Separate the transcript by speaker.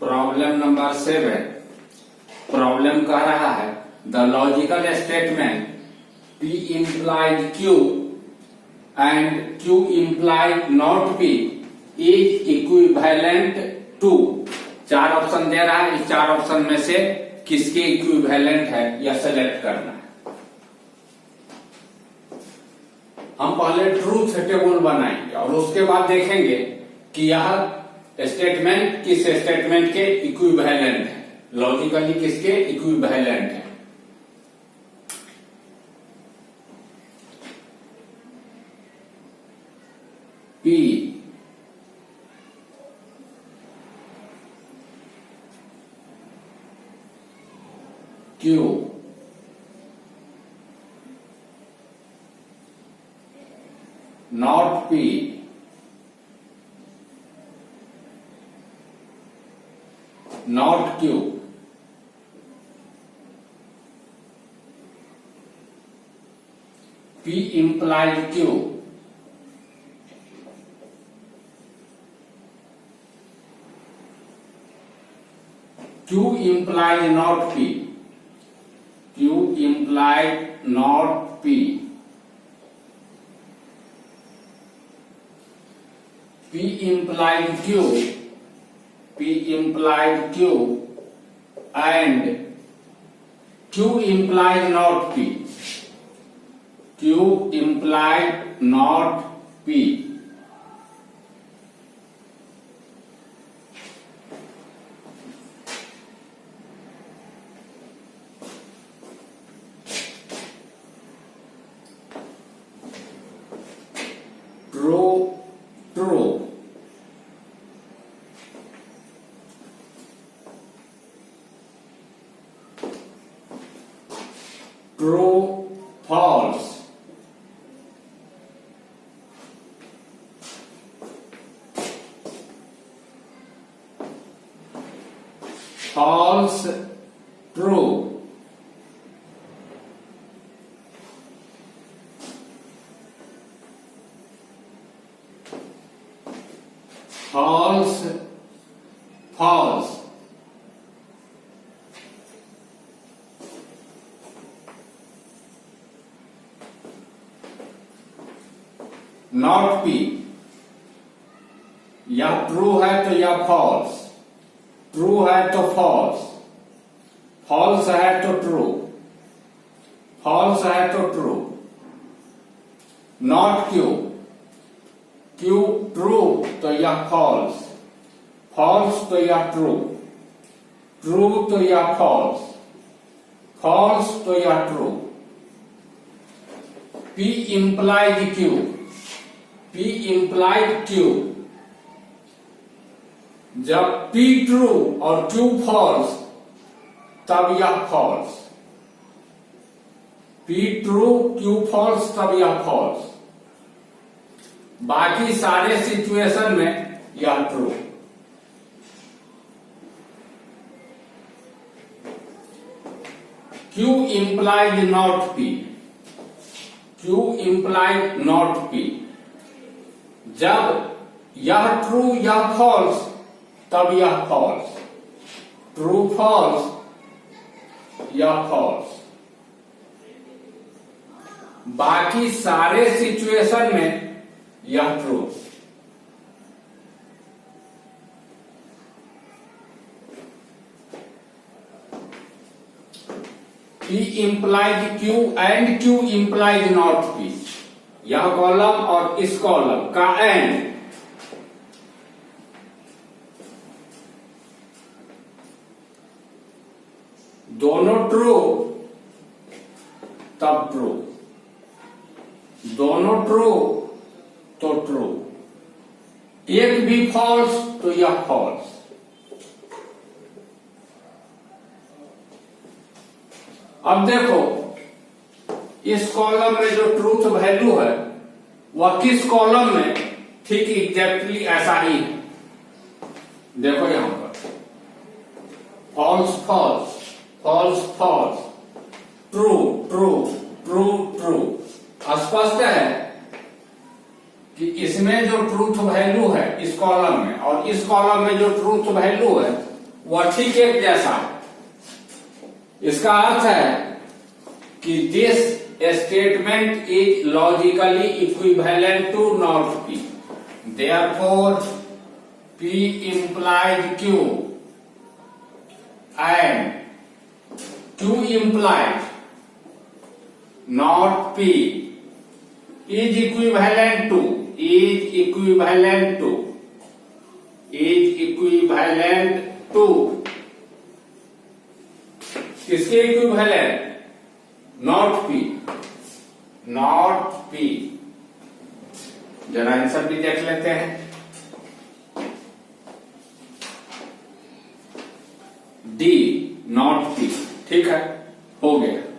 Speaker 1: Problem number 7। Problem कह रहा है the logical statement P implied Q and Q implied not P is equivalent to। चार option दे रहा है, इस चार ऑप्शन में से किसके इक्विवेलेंट है यह सेलेक्ट करना है। हम पहले ट्रूथ टेबल बनाएंगे और उसके बाद देखेंगे कि यह स्टेटमेंट किस स्टेटमेंट के इक्विवेलेंट है, लॉजिकली किसके इक्विवेलेंट है। P Q not P not Q P implied Q Q implied not P Q implied not P P implied Q P implied Q and Q implied not P Q implied not P true true true false false true false false not P या true है तो या false, true है तो false, false है तो true, false है तो true. Not Q, Q true तो या फॉल्स, फॉल्स तो या ट्रू, ट्रू तो या फॉल्स, फॉल्स तो या true. P implied Q, P implied Q, जब P ट्रू और Q फॉल्स तब यह false, P true Q false तब यह फॉल्स, बाकी सारे सिचुएशन में यह true. Q implied not P, Q implied not P, जब यह ट्रू या फॉल्स तब यह फॉल्स, ट्रू फॉल्स या फॉल्स, बाकी सारे सिचुएशन में यह true. P implied Q and Q implied not P, यह कॉलम और इस कॉलम का एंड दोनों ट्रू तब ट्रू, दोनों ट्रू तो ट्रू, एक भी फॉल्स तो यह फॉल्स। अब देखो इस कॉलम में जो ट्रूथ वैल्यू है वह किस कॉलम में ठीक एग्जैक्टली ऐसा ही है। देखो यहां पर false false, false false, true true true true. स्पष्ट है कि इसमें जो ट्रूथ वैल्यू है इस कॉलम में और इस कॉलम में जो ट्रूथ वैल्यू है वह ठीक एक जैसा है। इसका अर्थ है कि this statement is logically equivalent to not P, therefore P implied Q and Q implied not P is equivalent to किसके इक्विवेलेंट? Not P। जरा आंसर भी देख लेते हैं। D नॉट P, ठीक है, हो गया।